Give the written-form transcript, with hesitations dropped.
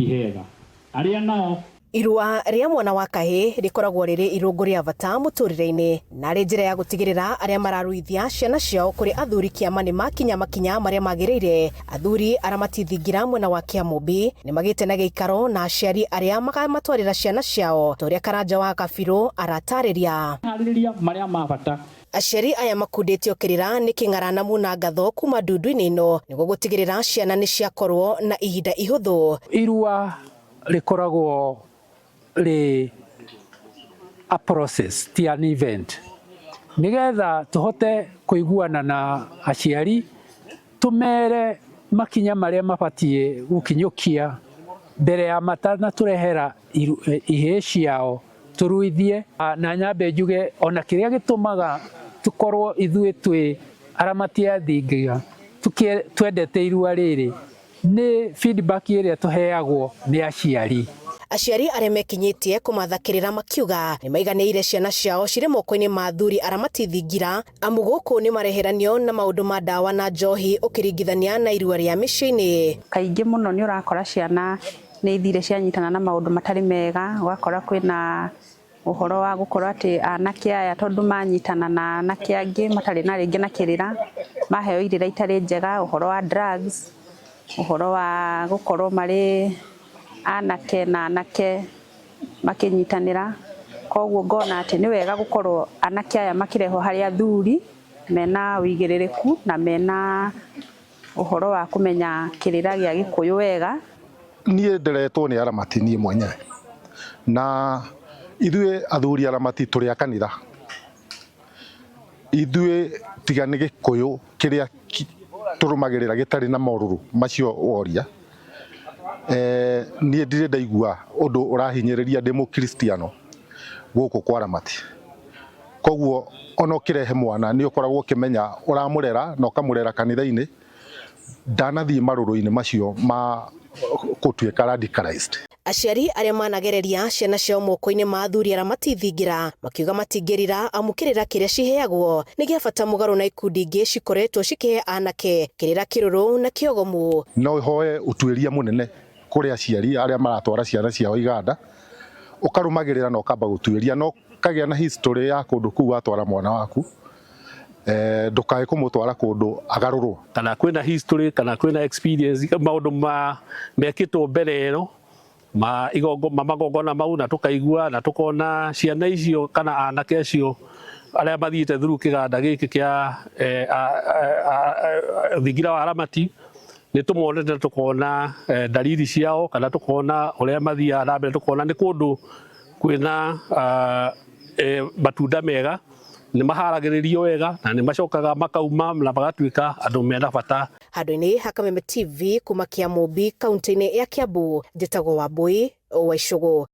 ti hega. Arĩa nao Irua rĩa mwana wa kahĩ rĩkoragwo rĩrĩ irũngo rĩa bata mũtũrĩre-inĩ na rĩ njĩra ya gũtigĩrĩra arĩa mararuithia ciana ciao kũrĩ athuri kĩama nĩ makinya makinya marĩa magĩrĩire. Athuri arĩa matithingira mwena wa Kĩamũmbi nĩ magĩte na gĩikaro na aciari arĩa makamatwarĩra ciana ciao, ta ũrĩa Karanja wa Kabirũ aratarĩria. Harĩrĩria marĩa ma bata. Aciari aya makundĩtio kĩrĩra nĩ kĩng'aranamu na ngatho kuma ndundu-inĩ ĩno nĩguo gũtigĩrĩra ciana nĩ ciakorwo na ihinda ihũthũ. Irua rĩkoragwo a process, ti an event. Nigetha tuhote kuiguana na aciari, tumere makinya marĩa mabatie gukinyukia mbere ya matana turehera ihĩĩ ciao turuithie. Na nyambe njuge ona kĩrĩa gĩtũmaga tukorwo ithuĩ twĩ aramati a thingira twendete irua rĩrĩ nĩ feedback ĩrĩa tuheagwo nĩ aciari. Aciari arĩa mekinyĩtie kũmathakĩrĩra makiuga nĩ maiganĩire ciana ciao cirĩ moko-inĩ ma athuri arĩa matithingira, amu gũkũ nĩ mareheranio na maũndũ ma ndawa na njohi ũkĩringithania na irua rĩa mĩciĩ-inĩ. Kaingĩ mũno nĩ ũrakora ciana nĩ ithire cianyitana na maũndũ matarĩ mega, ũgakora kwĩna ũhoro wa gũkorwo atĩ anake aya tondũ manyitana na anake angĩ matarĩ na rĩngĩ na kĩrĩra maheo irĩra itarĩ njega, ũhoro wa drugs, ũhoro wa gũkorwo marĩ anake na anake makĩnyitanĩra. Koguo ngona atĩ nĩ wega gũkorwo anake aya makĩrehwo harĩ athuri mena ũigĩrĩrĩku na mena ũhoro wa kũmenya kĩrĩra gĩa Gĩkũyũ wega. Niĩ nderetwo nĩ aramati niĩ mwenyewe, na ithuĩ athuri aramati tũrĩ a kanitha. Ithuĩ tiga nĩ Gĩkũyũ kĩrĩa tũrũmagĩrĩra gĩtarĩ na morũrũ macio woria. Niĩ ndirĩ ndaigua ũndũ ũrahinyĩrĩria ndĩ mũkristiano gũkũ kwa aramati. Koguo ona ũkĩrehe mwana nĩ ũkoragwo ũkĩmenya ũramũrera na ũkamũrera kanitha-inĩ, ndanathiĩ marũrũ-inĩ macio ma gũtuĩka radicalized. Aciari arĩa managereria ciana ciao moko-inĩ ma athuri arĩa matithingira makiuga matingĩrira amu kĩrĩra kĩrĩa ciheagwo nĩ gĩa bata mũgarũ na ikundi ingĩ cikoretwo cikĩhe anake kĩrĩra kĩrũrũ na kĩogomu. No hoye ũtuĩria mũnene kũrĩ aciari arĩa maratwara ciana ciao iganda, ũkarũmagĩrĩra na ũkamba gũtuĩria, no kagĩa na history ya kũndũ kũu watwara mwana waku, ndukae kũmũtwara kũndũ agarũrwo. Kana kwĩna history kana kwĩna experience maũndũ mekĩtwo mbere ĩno magongona mau na tukaigua na tukona ciana icio kana anake acio arĩa mathiĩte through kĩganda gĩkĩ kĩa thingira wa aramati nĩ tũmonete tukona dalili ciao kana tukona ũrĩa mathiaga na mbere, tukona nĩ kũndũ kwĩna matunda mega, nĩ maharagĩrĩrio wega na nĩ macokaga makauma na magatuĩka andũ mena bata. Handũ-inĩ ha Kameme TV kuma Kĩamũmbi kaunti-inĩ ya Kiambu, njĩtagwo Wambui wa Icũgũ.